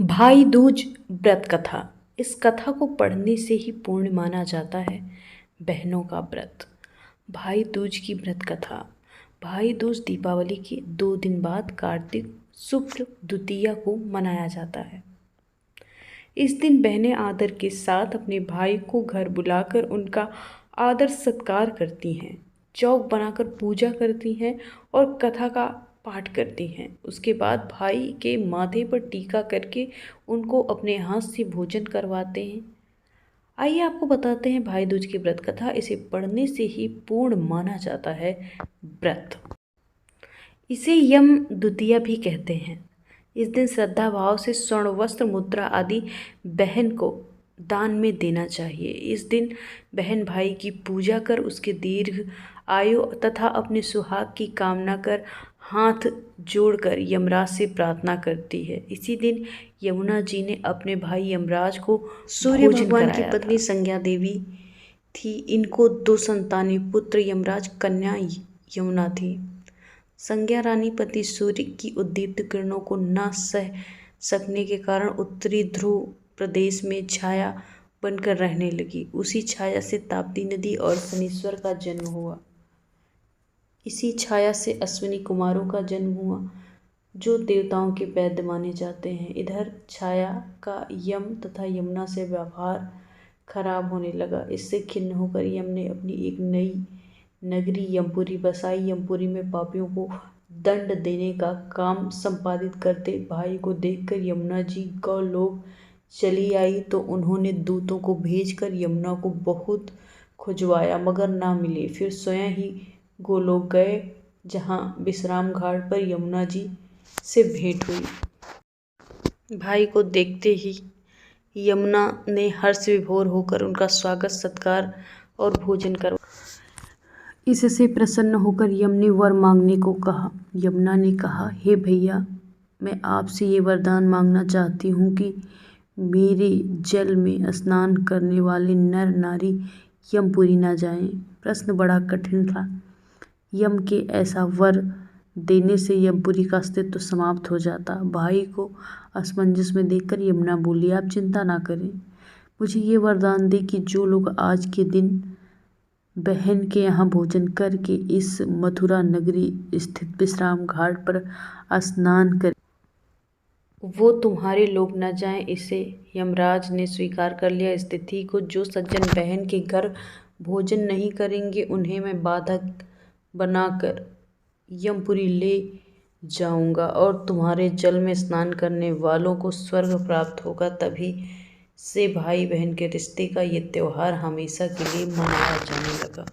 भाई दूज व्रत कथा। इस कथा को पढ़ने से ही पूर्ण माना जाता है बहनों का व्रत। भाई दूज की व्रत कथा। भाई दूज दीपावली के 2 दिन बाद कार्तिक शुक्ल द्वितीया को मनाया जाता है। इस दिन बहनें आदर के साथ अपने भाई को घर बुलाकर उनका आदर सत्कार करती हैं, चौक बनाकर पूजा करती हैं और कथा का पाठ करती हैं। उसके बाद भाई के माथे पर टीका करके उनको अपने हाथ से भोजन करवाते हैं। आइए आपको बताते हैं भाई दूज की व्रत कथा। इसे पढ़ने से ही पूर्ण माना जाता है व्रत। इसे यम द्वितीया भी कहते हैं। इस दिन श्रद्धा भाव से स्वर्ण वस्त्र मुद्रा आदि बहन को दान में देना चाहिए। इस दिन बहन भाई की पूजा कर उसके दीर्घ आयु तथा अपने सुहाग की कामना कर हाथ जोड़कर यमराज से प्रार्थना करती है। इसी दिन यमुना जी ने अपने भाई यमराज को सूर्य भगवान की पत्नी संज्ञा देवी थी। इनको 2 संतानें पुत्र यमराज, कन्या यमुना थी। संज्ञा रानी पति सूर्य की उद्दीप्त किरणों को न सह सकने के कारण उत्तरी ध्रुव प्रदेश में छाया बनकर रहने लगी। उसी छाया से ताप्ती नदी और शनीश्वर का जन्म हुआ। इसी छाया से अश्विनी कुमारों का जन्म हुआ, जो देवताओं के वैद्य माने जाते हैं। इधर छाया का यम तथा यमुना से व्यवहार खराब होने लगा। इससे खिन्न होकर यम ने अपनी एक नई नगरी यमपुरी बसाई। यमपुरी में पापियों को दंड देने का काम संपादित करते भाई को देखकर यमुना जी गौलोक चली आई तो उन्होंने दूतों को भेजकर यमुना को बहुत खुजवाया, मगर ना मिले। फिर स्वयं ही गोलोक गए, जहाँ विश्राम घाट पर यमुना जी से भेंट हुई। भाई को देखते ही यमुना ने हर्ष विभोर होकर उनका स्वागत सत्कार और भोजन करवाया। इससे प्रसन्न होकर यम ने वर मांगने को कहा। यमुना ने कहा, हे भैया, मैं आपसे ये वरदान मांगना चाहती हूँ कि मेरे जल में स्नान करने वाले नर नारी यमपुरी न जाएं। प्रश्न बड़ा कठिन था। यम के ऐसा वर देने से यमपुरी का अस्तित्व समाप्त हो जाता। भाई को असमंजस में देखकर यमुना बोली, आप चिंता ना करें, मुझे ये वरदान दे कि जो लोग आज के दिन बहन के यहाँ भोजन करके इस मथुरा नगरी स्थित विश्राम घाट पर स्नान करें, वो तुम्हारे लोग न जाएं। इसे यमराज ने स्वीकार कर लिया। इस तिथि को जो सज्जन बहन के घर भोजन नहीं करेंगे, उन्हें मैं बाधक बनाकर यमपुरी ले जाऊंगा और तुम्हारे जल में स्नान करने वालों को स्वर्ग प्राप्त होगा। तभी से भाई बहन के रिश्ते का ये त्योहार हमेशा के लिए मनाया जाने लगा।